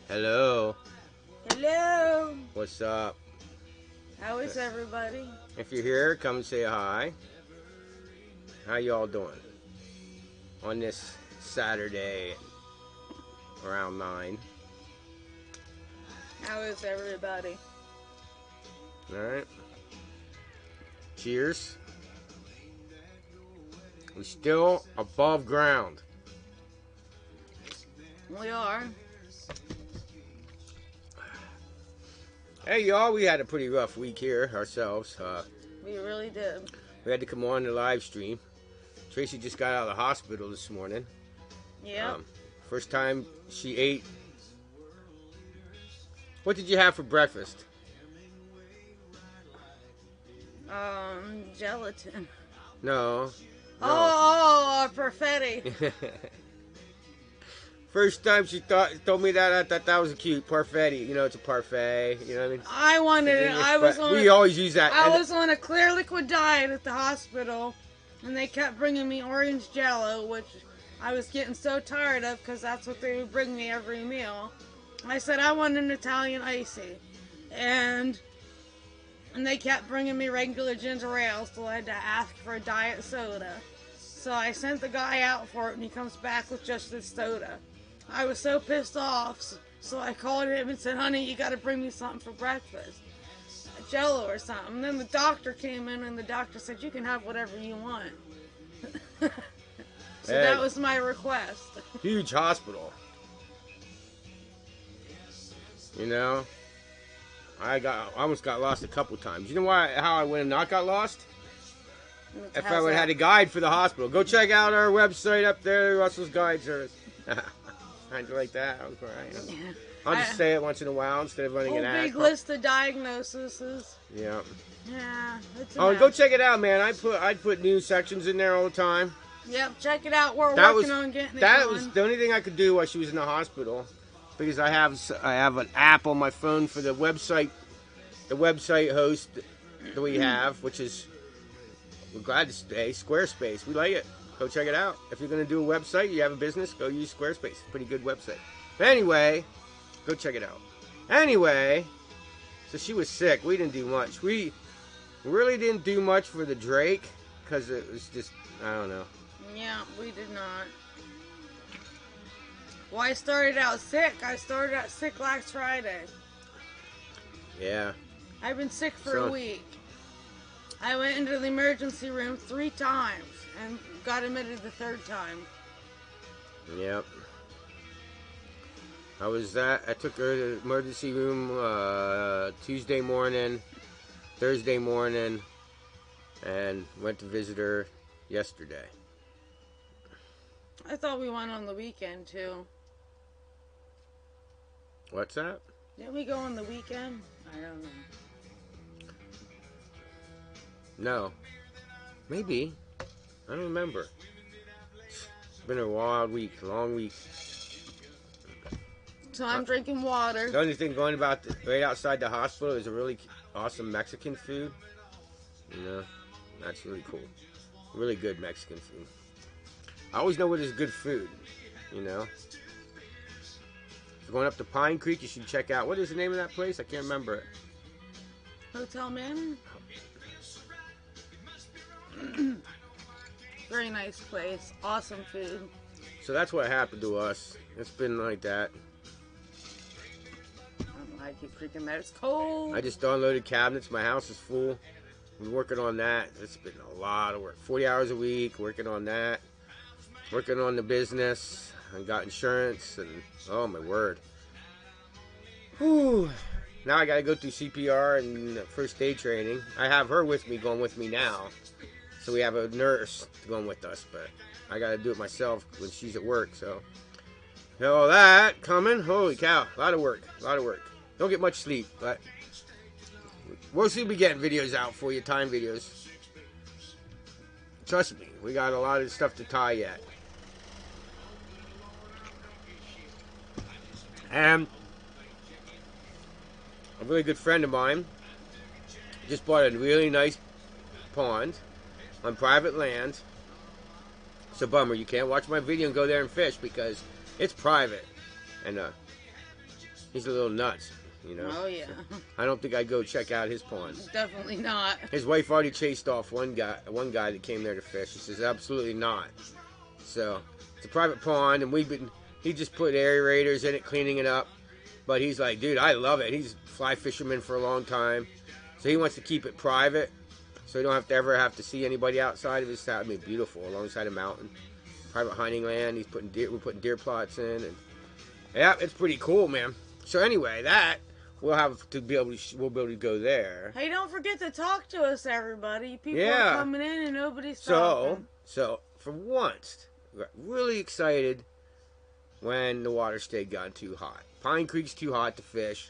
Hello. Hello. What's up? How is everybody? If you're here, come say hi. How y'all doing? On this Saturday around 9. How is everybody? Alright. Cheers. We're still above ground. We are. Hey y'all, we had a pretty rough week here ourselves. We really did. We had to come on the live stream. Tracy just got out of the hospital this morning. Yep. First time she ate. What did you have for breakfast? Gelatin. No. Oh, perfetti. First time she told me that, I thought that was cute. Parfait. You know, it's a parfait. You know what I mean? I wanted it. We always use that. I was on a clear liquid diet at the hospital, and they kept bringing me orange Jello, which I was getting so tired of because that's what they would bring me every meal. I said I want an Italian icy, and they kept bringing me regular ginger ale, so I had to ask for a diet soda. So I sent the guy out for it, and he comes back with just this soda. I was so pissed off, so I called him and said, honey, you gotta bring me something for breakfast. Jello or something. And then the doctor came in, and the doctor said, you can have whatever you want. So that was my request. Huge hospital. You know? I almost got lost a couple times. You know how I would have not got lost? If I would have had a guide for the hospital. Go check out our website up there, Russell's Guide Service. Kind of like that. I'll just say it once in a while instead of running an ad. Big list of diagnoses. Yeah. Yeah. It's go check it out, man. I put news sections in there all the time. Yep, check it out. We're working on getting it That going. was the only thing I could do while she was in the hospital, because I have an app on my phone for the website host that we have, which is, we're glad to say, Squarespace. We like it. Go check it out. If you're going to do a website, you have a business, go use Squarespace. Pretty good website. But anyway, go check it out. Anyway, so she was sick. We didn't do much. We really didn't do much for the Drake because it was just, I don't know. Yeah, we did not. Well, I started out sick. I started out sick last Friday. Yeah. I've been sick for a week. I went into the emergency room 3 times and got admitted the 3rd time. Yep. I took her to the emergency room Tuesday morning, Thursday morning, and went to visit her yesterday. I thought we went on the weekend too. What's that? Didn't we go on the weekend? I don't know. No. Maybe. I don't remember. It's been a wild week, long week. So I'm drinking water. The only thing going about right outside the hospital is a really awesome Mexican food. You know, that's really cool. Really good Mexican food. I always know what is good food, you know. If you're going up to Pine Creek, you should check out, what is the name of that place? I can't remember it. Hotel Manor? Very nice place. Awesome food. So that's what happened to us. It's been like that. I keep freaking that. It's cold. I just unloaded cabinets. My house is full. We're working on that. It's been a lot of work. 40 hours a week, working on that. Working on the business. I got insurance, and oh my word. Whew. Now I got to go through CPR and first aid training. I have her with me, going with me now. So we have a nurse going with us, but I got to do it myself when she's at work, so. All that coming. Holy cow. A lot of work. A lot of work. Don't get much sleep, but we'll soon be getting videos out for you, time videos. Trust me, we got a lot of stuff to tie yet. And a really good friend of mine just bought a really nice pond on private land. It's a bummer you can't watch my video and go there and fish because it's private. And He's a little nuts, you know. Oh yeah. So I don't think I'd go check out his pond. Definitely not. His wife already chased off one guy that came there to fish. He says absolutely not. So it's a private pond, and he just put aerators in it, cleaning it up. But he's like, dude, I love it. He's a fly fisherman for a long time, so he wants to keep it private, so he don't have to see anybody outside of his house. I mean, beautiful, alongside a mountain, private hunting land. We're putting deer plots in, and yeah, it's pretty cool, man. So anyway, we'll be able to go there. Hey, don't forget to talk to us, everybody. People Yeah. are coming in and nobody's talking. So for once, we got really excited when the water stayed got too hot. Pine Creek's too hot to fish,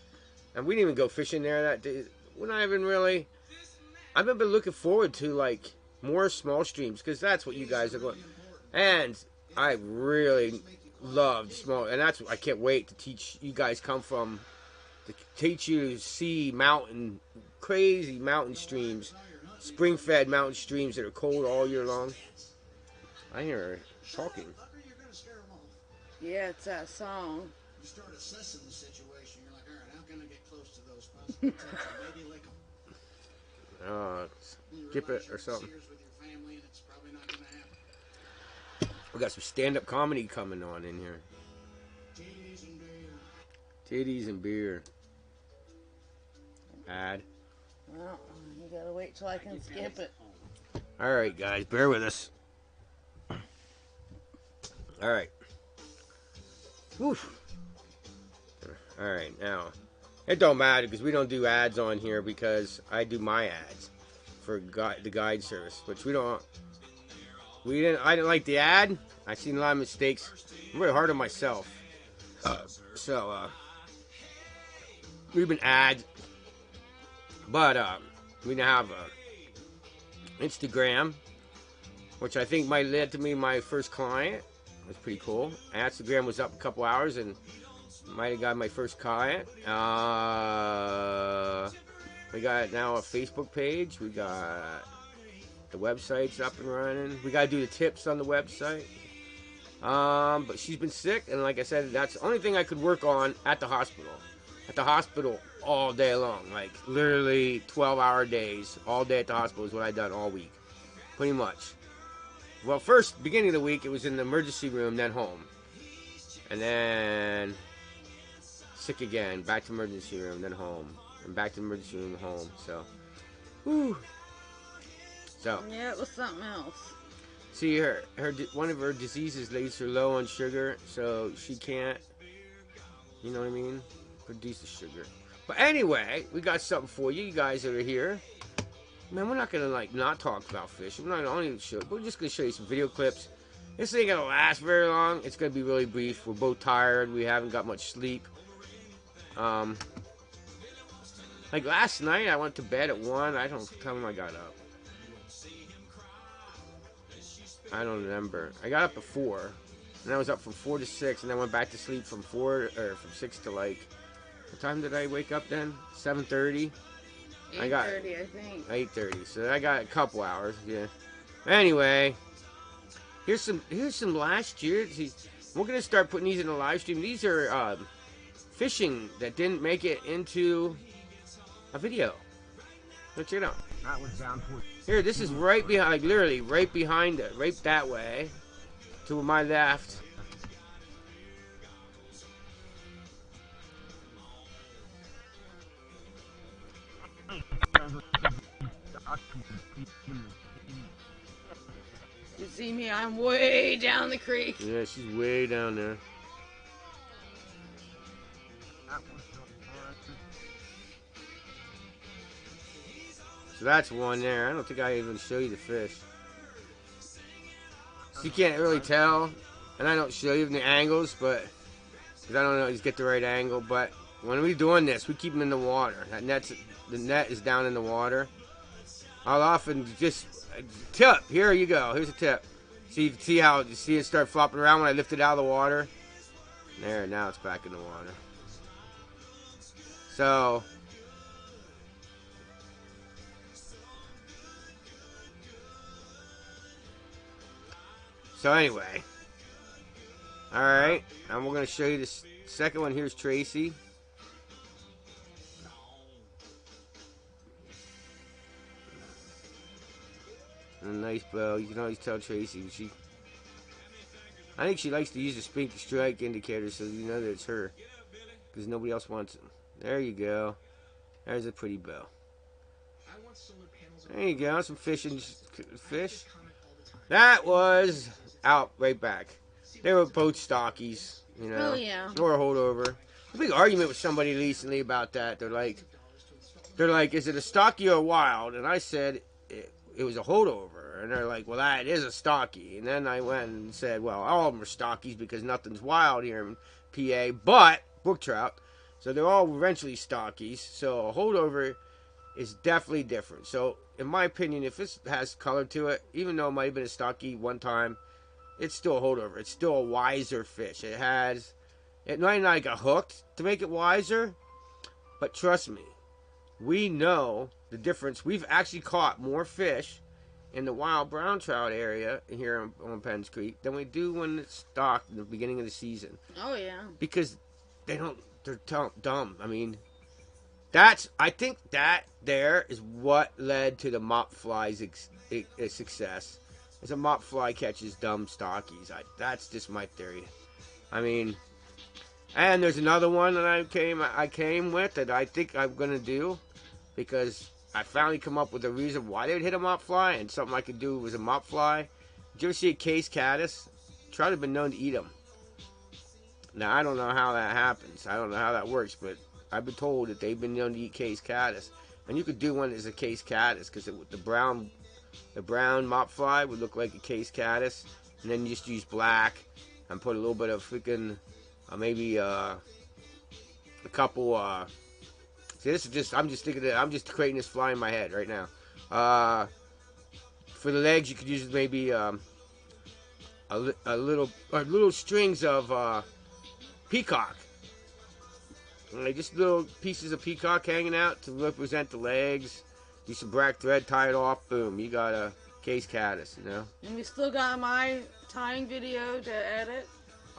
and we didn't even go fishing there that day. We're not even really. I've been looking forward to like more small streams because that's what you guys are going. And I really loved small, and I can't wait to teach you guys to teach you to see crazy mountain streams, spring-fed mountain streams that are cold all year long. I hear her talking. Yeah, it's that song. You start assessing the situation. You're like, all right, how can I get close to those spots? Maybe lick them. Skip it or something. With your family, and it's probably not going to happen. We got some stand-up comedy coming on in here. Titties and beer. Ad. Well, you gotta wait till I can skip it. All right, guys, bear with us. All right. Woof. All right, now it don't matter because we don't do ads on here because I do my ads for the guide service, which we don't. I didn't like the ad. I've seen a lot of mistakes. I'm really hard on myself. So we've been ads, but we now have Instagram, which I think might lead to me my first client. It was pretty cool. Instagram was up a couple hours and might have got my first client. We got now a Facebook page. We got the website's up and running. We got to do the tips on the website. But she's been sick, and like I said, that's the only thing I could work on at the hospital. At the hospital all day long, like literally 12-hour days, all day at the hospital is what I've done all week, pretty much. Well, first, beginning of the week, it was in the emergency room, then home. And then sick again, back to emergency room, then home. And back to emergency room, home. So, whew. So. Yeah, it was something else. See, one of her diseases leaves her low on sugar, so she can't, you know what I mean, produce the sugar. But anyway, we got something for you guys that are here. Man, we're not going to, not talk about fish. We're just going to show you some video clips. This ain't going to last very long. It's going to be really brief. We're both tired. We haven't got much sleep. Like last night, I went to bed at 1. I don't know what time I got up. I don't remember. I got up at 4. And I was up from 4 to 6. And I went back to sleep from 6 to what time did I wake up then? 7:30? 8:30, I think. 8:30. So I got a couple hours. Yeah. Anyway, here's some last year. We're gonna start putting these in the live stream. These are fishing that didn't make it into a video. Let's check it out. That was down towards. Here, this is right behind, literally right behind it, right that way, to my left. You see me? I'm way down the creek. Yeah, she's way down there. So that's one there. I don't think I even show you the fish. So you can't really tell, and I don't show you the angles, but because I don't always get the right angle. But when we're doing this, we keep them in the water. The net is down in the water. I'll often just tip. Here you go. Here's a tip. So you can see it start flopping around when I lift it out of the water. There, now it's back in the water. So anyway, all right, and we're gonna show you this second one. Here's Tracy. nice bow. You can always tell Tracy. I think she likes to use the spink to strike indicator so you know that it's her. Because nobody else wants it. There you go. There's a pretty bow. There you go. Some fishing fish. That was out right back. They were both stockies, you know. Oh, yeah. Or a holdover. A big argument with somebody recently about that. They're like, is it a stocky or a wild? And I said it was a holdover. And they're like, well, that is a stocky. And then I went and said, well, all of them are stockies because nothing's wild here in PA, but brook trout. So they're all eventually stockies. So a holdover is definitely different. So in my opinion, if it has color to it, even though it might have been a stocky one time, it's still a holdover. It's still a wiser fish. It might not get hooked to make it wiser, but trust me, we know the difference. We've actually caught more fish in the wild brown trout area here on Penns Creek than we do when it's stocked in the beginning of the season. Oh, yeah. Because they're dumb. I mean, I think that there is what led to the mop fly's success. Is a mop fly catches dumb stockies. That's just my theory. I mean, and there's another one that I came with that I think I'm gonna do because I finally come up with a reason why they would hit a mop fly, and something I could do was a mop fly. Did you ever see a case caddis? Trout have been known to eat them. Now I don't know how that happens. I don't know how that works, but I've been told that they've been known to eat case caddis, and you could do one as a case caddis because the brown mop fly would look like a case caddis, and then you just use black and put a little bit of freaking maybe a couple. See, this is just I'm just creating this fly in my head right now. For the legs, you could use maybe a little strings of peacock. Just little pieces of peacock hanging out to represent the legs. Use some black thread, tie it off, boom, you got a case caddis, you know. And we still got my tying video to edit.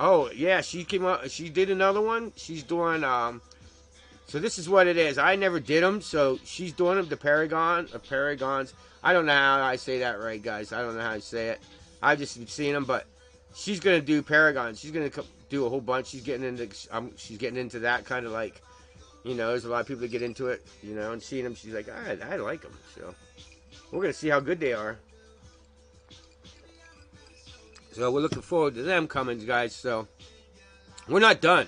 Oh yeah, she came up. She did another one. She's doing. So this is what it is. I never did them, so she's doing them. The Paragons. I don't know how I say that right, guys. I don't know how to say it. I've just been seeing them, but she's gonna do Paragons. She's gonna do a whole bunch. She's getting into that kind of like. You know, there's a lot of people that get into it, you know, and seeing them, she's like, I like them. So, we're going to see how good they are. So, we're looking forward to them coming, guys. So, we're not done.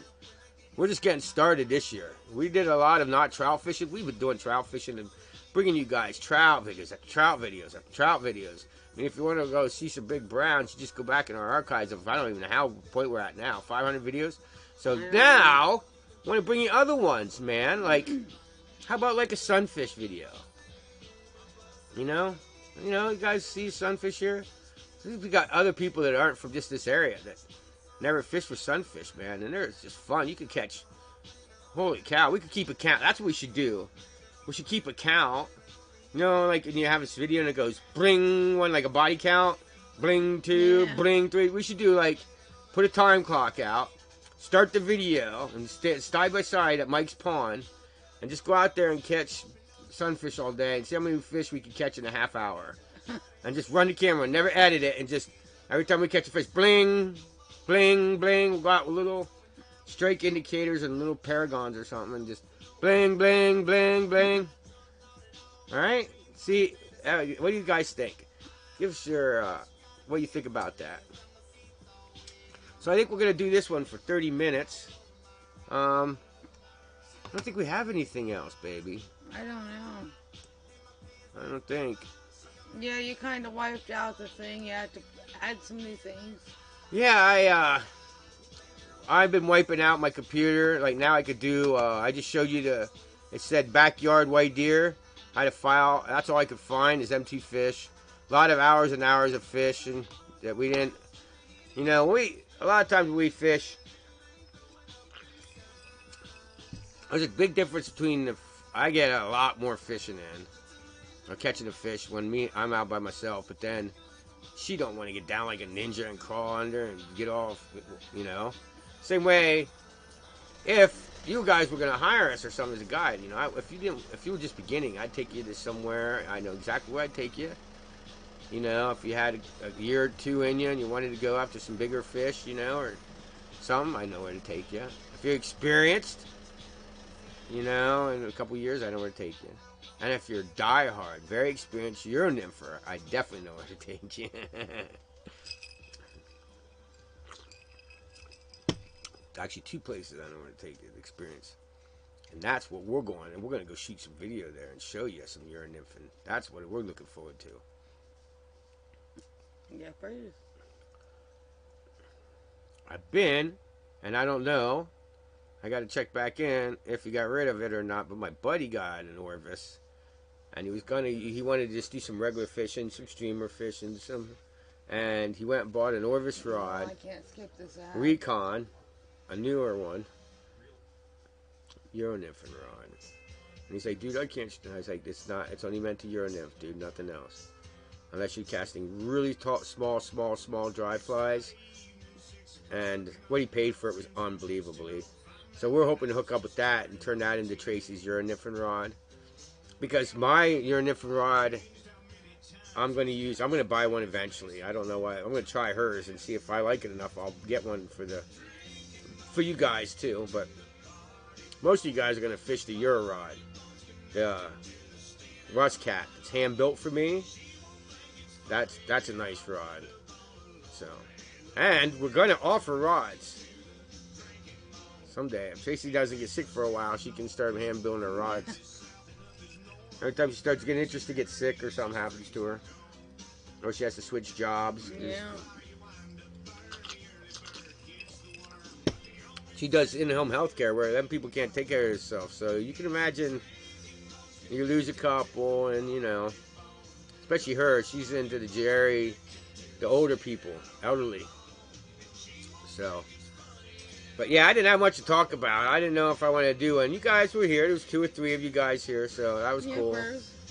We're just getting started this year. We did a lot of not trout fishing. We've been doing trout fishing and bringing you guys trout videos after trout videos after trout videos. I mean, if you want to go see some big browns, you just go back in our archives of, I don't even know how point we're at now, 500 videos. So, now I want to bring you other ones, man. Like, how about like a sunfish video? You know, you guys see sunfish here? We got other people that aren't from just this area that never fished for sunfish, man, and it's just fun. You could catch. Holy cow, we could keep a count. That's what we should do. We should keep a count. You know, like when you have this video and it goes bling one, like a body count, bling two, bling three. We should do like put a time clock out. Start the video and stay side by side at Mike's Pond and just go out there and catch sunfish all day and see how many fish we can catch in a half hour. And just run the camera, never edit it, and just every time we catch a fish, bling, bling, bling. We'll go out with little strike indicators and little paragons or something and just bling, bling, bling, bling. Alright? See, what do you guys think? Give us your, what do you think about that? So I think we're going to do this one for 30 minutes. I don't think we have anything else, baby. I don't know. I don't think. Yeah, you kind of wiped out the thing. You had to add some new things. Yeah, I've been wiping out my computer. Like now I could do, I just showed you it said backyard white deer. I had a file. That's all I could find is empty fish. A lot of hours and hours of fishing that we didn't, you know, a lot of times we fish. There's a big difference between I get a lot more fishing in or catching a fish when I'm out by myself, but then she don't want to get down like a ninja and crawl under and get off, you know. Same way, if you guys were gonna hire us or something as a guide, you know, if you were just beginning, I'd take you to somewhere. I know exactly where I'd take you. You know, if you had a year or two in you and you wanted to go after some bigger fish, you know, or something, I know where to take you. If you're experienced, you know, in a couple years, I know where to take you. And if you're diehard, very experienced, you're a nympher, I definitely know where to take you. Actually, two places I know where to take you, the experience. And that's what we're going, and we're going to go shoot some video there and show you some urine nymphing. That's what we're looking forward to. Yeah, please. I've been, and I don't know. I got to check back in if he got rid of it or not. But my buddy got an Orvis, and he wanted to just do some regular fishing, some streamer fishing, and he went and bought an Orvis rod, I can't skip this out. Recon, a newer one, Euro nymphing rod. And he's like, dude, I can't. I was like, it's only meant to Euro nymph, dude, nothing else. Unless you're casting really small dry flies. And what he paid for it was unbelievably. So we're hoping to hook up with that and turn that into TRACYS Euro nymphing rod. Because my Euro nymphing rod, I'm going to buy one eventually. I don't know why. I'm going to try hers and see if I like it enough. I'll get one for you guys too. But most of you guys are going to fish the Euro rod. The Rust Cat. It's hand built for me. That's a nice rod. So, and we're gonna offer rods someday. If Tracy doesn't get sick for a while, she can start hand building her rods. Every time she starts getting interested, get sick or something happens to her, or she has to switch jobs. Yeah. She does in-home healthcare where them people can't take care of themselves. So you can imagine you lose a couple, and you know. Especially her, she's into the older people, elderly. So, but yeah, I didn't have much to talk about. I didn't know if I wanted to do one. You guys were here. There was 2 or 3 of you guys here, so that was cool.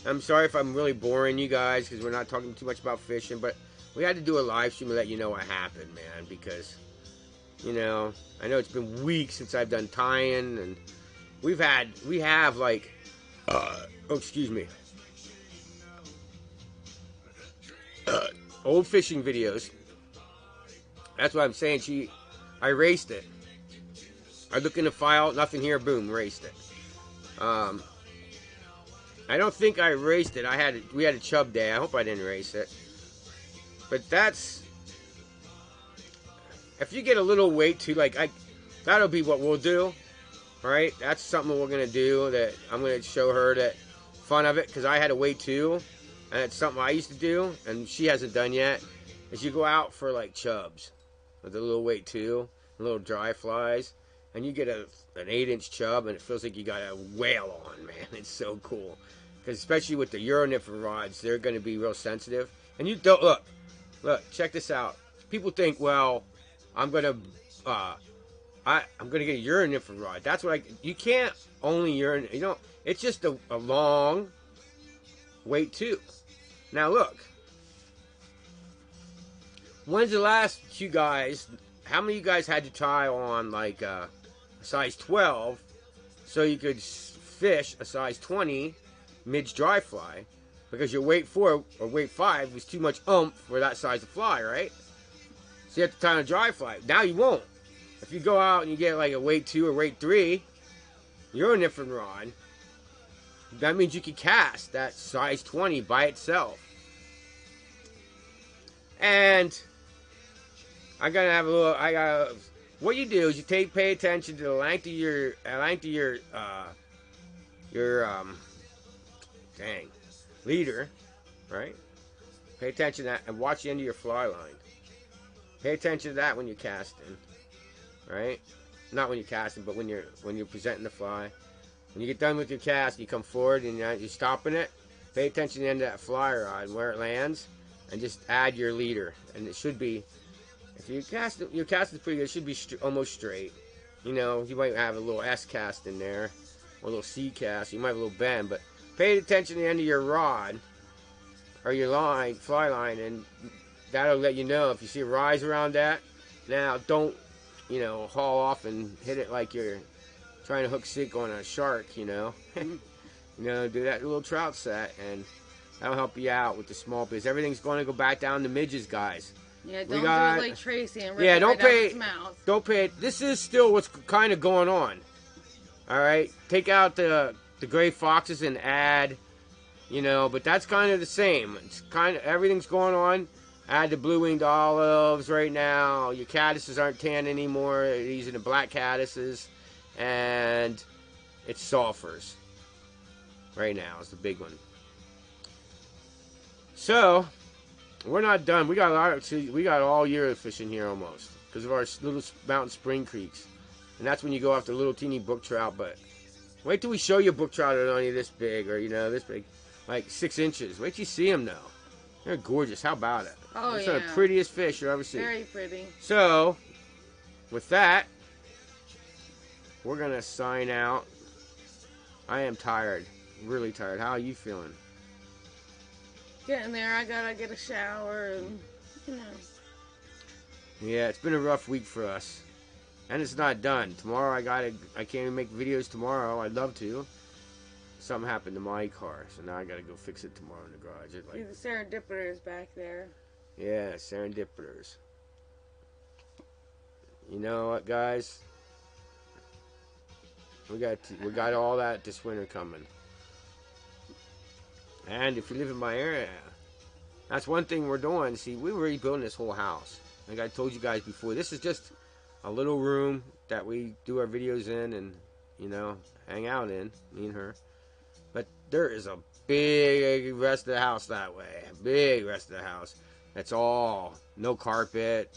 I'm sorry if I'm really boring you guys because we're not talking too much about fishing, but we had to do a live stream and let you know what happened, man, because, you know, I know it's been weeks since I've done tying, and we have like, oh, excuse me. Old fishing videos. That's what I'm saying. I erased it. I look in the file, nothing here, boom, erased it. I don't think I erased it. We had a chub day. I hope I didn't erase it. But that's, if you get a little weight too, that'll be what we'll do. Right? That's something we're gonna do. That I'm gonna show her that fun of it because I had a weight too. And it's something I used to do, and she hasn't done yet, is you go out for, like, chubs with a little weight, too, little dry flies, and you get an 8-inch chub, and it feels like you got a whale on, man. It's so cool. Because especially with the Euro nymphing rods, they're going to be real sensitive. And you don't, look, check this out. People think, well, I'm going to get a Euro nymphing rod. That's what you can't only Euro, you know, it's just a long weight, too. Now look, when's the last you guys, how many of you guys had to tie on like a size 12 so you could fish a size 20 midge dry fly because your weight 4 or weight 5 was too much oomph for that size of fly, right? So you have to tie on a dry fly. Now you won't. If you go out and you get like a weight 2 or weight 3, you're a nymphing rod. That means you can cast that size 20 by itself. And what you do is you pay attention to the length of your leader, right? Pay attention to that and watch the end of your fly line. Pay attention to that when you're casting, right? Not when you're casting, but when you're presenting the fly. When you get done with your cast, you come forward and you're stopping it. Pay attention to the end of that fly rod and where it lands, and just add your leader. And it should be, if your cast is pretty good, it should be almost straight. You know, you might have a little S cast in there, or a little C cast. You might have a little bend, but pay attention to the end of your rod or your fly line, and that'll let you know if you see a rise around that. Now, don't, you know, haul off and hit it like you're trying to hook sick on a shark, you know. You know, do that little trout set, and That'll help you out with the small because everything's going to go back down to midges, guys. Yeah, We don't got- do it like Tracy and rip Yeah, it don't right out pay- its mouth. Don't pay it. This is still what's kind of going on. All right, take out the gray foxes and add, but that's kind of the same. It's kind of everything's going on. Add the blue-winged olives right now. Your caddises aren't tan anymore. These are the black caddises, and it's sulfurs. Right now is the big one. So we're not done. We got all year of fishing here almost because of our little mountain spring creeks, and that's when you go after little teeny brook trout. But wait till we show you brook trout that are only this big or this big, like 6 inches. Wait till you see them though. They're gorgeous. How about it? Oh, They're yeah. some of the prettiest fish you'll ever see. Very pretty. So with that, we're gonna sign out. I am tired. Really tired. How are you feeling? Getting there, I gotta get a shower and, Yeah, it's been a rough week for us. And it's not done. Tomorrow I can't even make videos tomorrow. I'd love to. Something happened to my car, so now I gotta go fix it tomorrow in the garage. See the serendipiters back there. Yeah, serendipiters. You know what, guys? We got all that this winter coming. And if you live in my area, that's one thing we're doing. See, we were rebuilding this whole house. Like I told you guys before, this is just a little room that we do our videos in and, hang out in, me and her. But there is a big rest of the house that way. A big rest of the house. That's all, no carpet,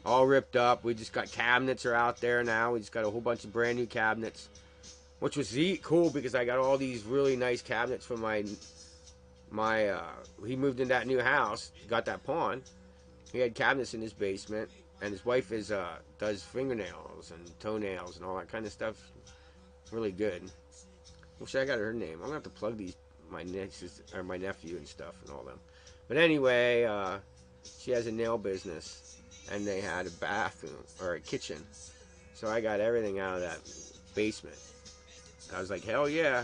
all ripped up. We just got cabinets are out there now. We just got a whole bunch of brand new cabinets, which was cool because I got all these really nice cabinets from he moved in that new house, got that pond. He had cabinets in his basement, and his wife does fingernails and toenails and all that kind of stuff. Really good. Wish I got her name. I'm gonna have to plug my nieces or my nephew and stuff and all them. But anyway, she has a nail business, and they had a bathroom or a kitchen. So I got everything out of that basement. I was like, hell yeah.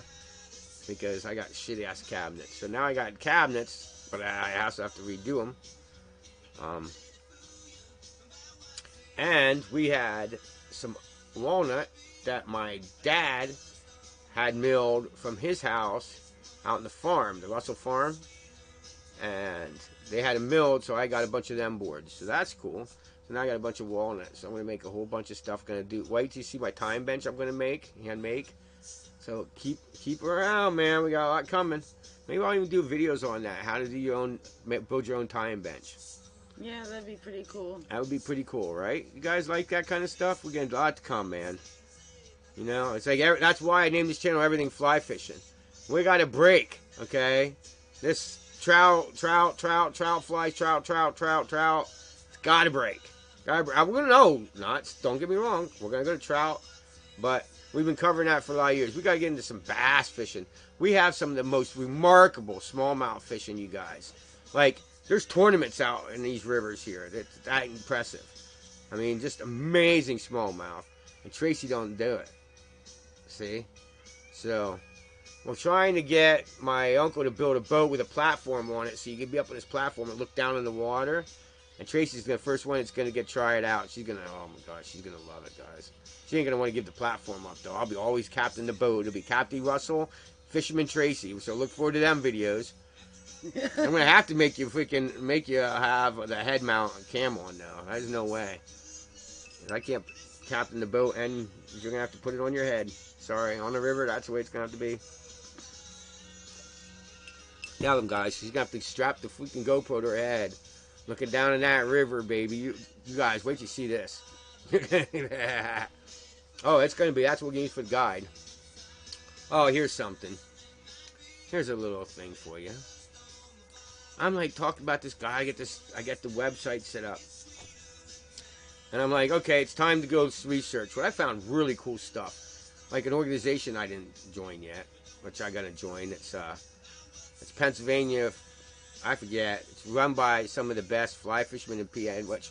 Because I got shitty ass cabinets. So now I got cabinets, but I also have to redo them. And we had some walnut that my dad had milled from his house out in the farm, the Russell farm. And they had them milled, so I got a bunch of them boards. So that's cool. So now I got a bunch of walnuts. So I'm going to make a whole bunch of stuff. Wait till you see my time bench I'm going to hand make. So keep around, man. We got a lot coming. Maybe I'll even do videos on that. How to do build your own time bench. Yeah, that'd be pretty cool. That would be pretty cool, right? You guys like that kind of stuff? We're getting a lot to come, man. It's like that's why I named this channel Everything Fly Fishing. We got a break, okay? This trout flies, trout. It's got to break. I'm gonna know nuts. Don't get me wrong. We're gonna go to trout, but we've been covering that for a lot of years. We got to get into some bass fishing. We have some of the most remarkable smallmouth fishing, you guys. Like, there's tournaments out in these rivers here. That's that impressive. I mean, just amazing smallmouth. And Tracy don't do it. See? So, we're trying to get my uncle to build a boat with a platform on it so you can be up on this platform and look down in the water. And Tracy's the first one that's going to try it out. She's going to, oh my gosh, she's going to love it, guys. She ain't going to want to give the platform up, though. I'll be always captain the boat. It'll be Captain Russell, Fisherman Tracy. So look forward to them videos. I'm going to have to make you have the head mount cam on, though. There's no way. I can't captain the boat, and you're going to have to put it on your head. Sorry, on the river, that's the way it's going to have to be. Tell them, guys, she's going to have to strap the freaking GoPro to her head. Looking down in that river, baby. You guys, wait till you see this. Oh, it's going to be, that's what we use for the guide. Oh, here's something. Here's a little thing for you. I'm like talking about this guy. I get the website set up. And I'm like, okay, it's time to go research. Well, I found really cool stuff. Like an organization I didn't join yet, which I got to join. It's Pennsylvania, I forget. It's run by some of the best fly fishermen in PA, which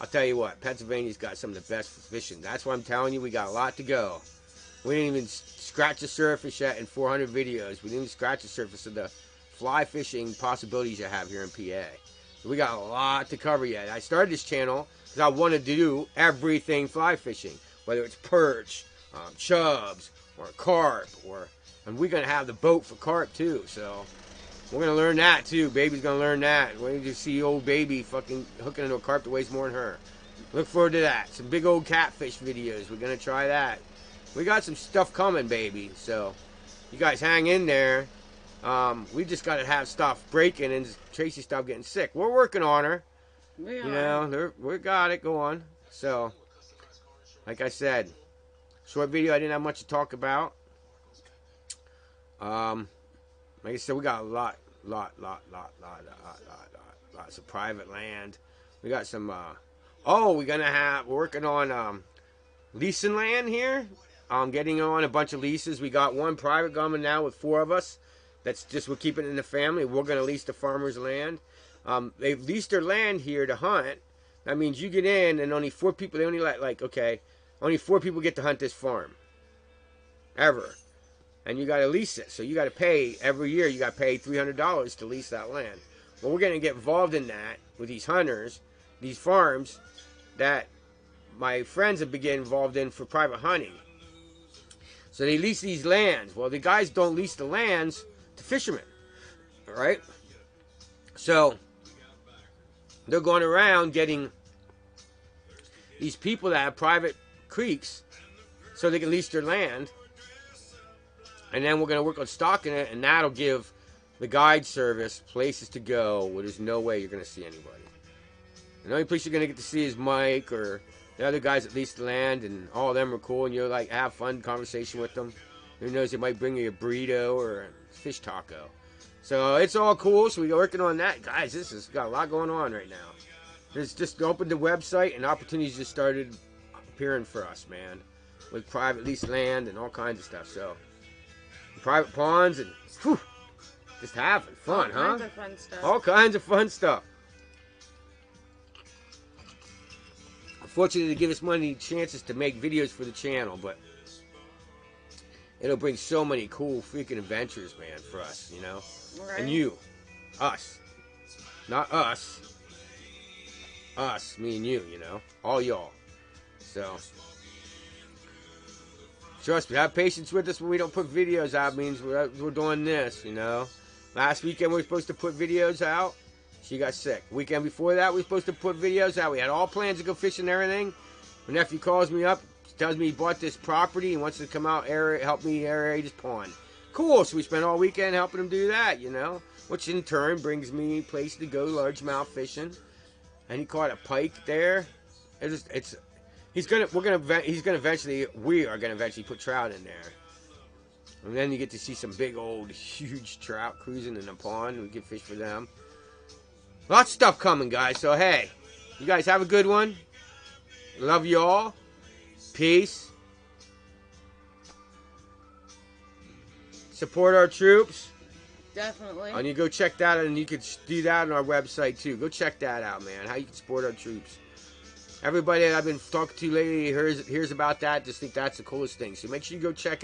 I'll tell you what, Pennsylvania's got some of the best fishing. That's why I'm telling you, we got a lot to go. We didn't even scratch the surface yet in 400 videos. We didn't even scratch the surface of the fly fishing possibilities you have here in PA. So we got a lot to cover yet. I started this channel because I wanted to do everything fly fishing, whether it's perch, chubs, or carp, and we're gonna have the boat for carp too. So we're gonna learn that too. Baby's gonna learn that. We're gonna see old baby fucking hooking into a carp that weighs more than her. Look forward to that. Some big old catfish videos. We're gonna try that. We got some stuff coming, baby. So you guys hang in there. We just gotta have stuff breaking and Tracy stop getting sick. We're working on her. We You know, we got it going. So, like I said, short video. I didn't have much to talk about. Like I said, we got a lots of private land. We got some. We're working on leasing land here. Getting on a bunch of leases. We got one private government now with 4 of us. That's just, we're keeping it in the family. We're going to lease the farmer's land. They've leased their land here to hunt. That means you get in and only 4 people, they only only 4 people get to hunt this farm. Ever. And you got to lease it. So you got to pay, every year you got to pay $300 to lease that land. Well, we're going to get involved in that with these hunters, these farms that my friends have been getting involved in for private hunting. So they lease these lands. Well, the guys don't lease the lands to fishermen, all right? So they're going around getting these people that have private creeks so they can lease their land, and then we're going to work on stocking it, and that'll give the guide service places to go where there's no way you're going to see anybody. And the only place you're going to get to see is Mike or the other guys that lease the land, and all of them are cool, and you're like, have fun conversation with them. Who knows, they might bring you a burrito or a fish taco. So it's all cool, so we're working on that. Guys, this has got a lot going on right now. It's just opened the website, and opportunities just started appearing for us, man. With private leased land and all kinds of stuff. So, private ponds and, whew, just having fun, huh? All kinds of fun stuff. All kinds of fun stuff. Unfortunately, to give us many chances to make videos for the channel, but it'll bring so many cool freaking adventures, man, for us, you know? Right. And you. Us. Not us. Us, me and you know? All y'all. So, trust me, have patience with us when we don't put videos out. It means we're doing this, you know? Last weekend we were supposed to put videos out. She got sick. Weekend before that we were supposed to put videos out. We had all plans to go fishing and everything. My nephew calls me up, tells me he bought this property and wants to come out, help me aerate his pond. Cool, so we spent all weekend helping him do that, you know? Which in turn brings me a place to go largemouth fishing. And he caught a pike there. We are gonna eventually put trout in there. And then you get to see some big old huge trout cruising in the pond. We can fish for them. Lots of stuff coming, guys. So hey, you guys have a good one. Love you all. Peace. Support our troops. Definitely. And you go check that out, and you can do that on our website too. Go check that out, man. How you can support our troops. Everybody that I've been talking to lately hears about that. Just think that's the coolest thing. So make sure you go check it out.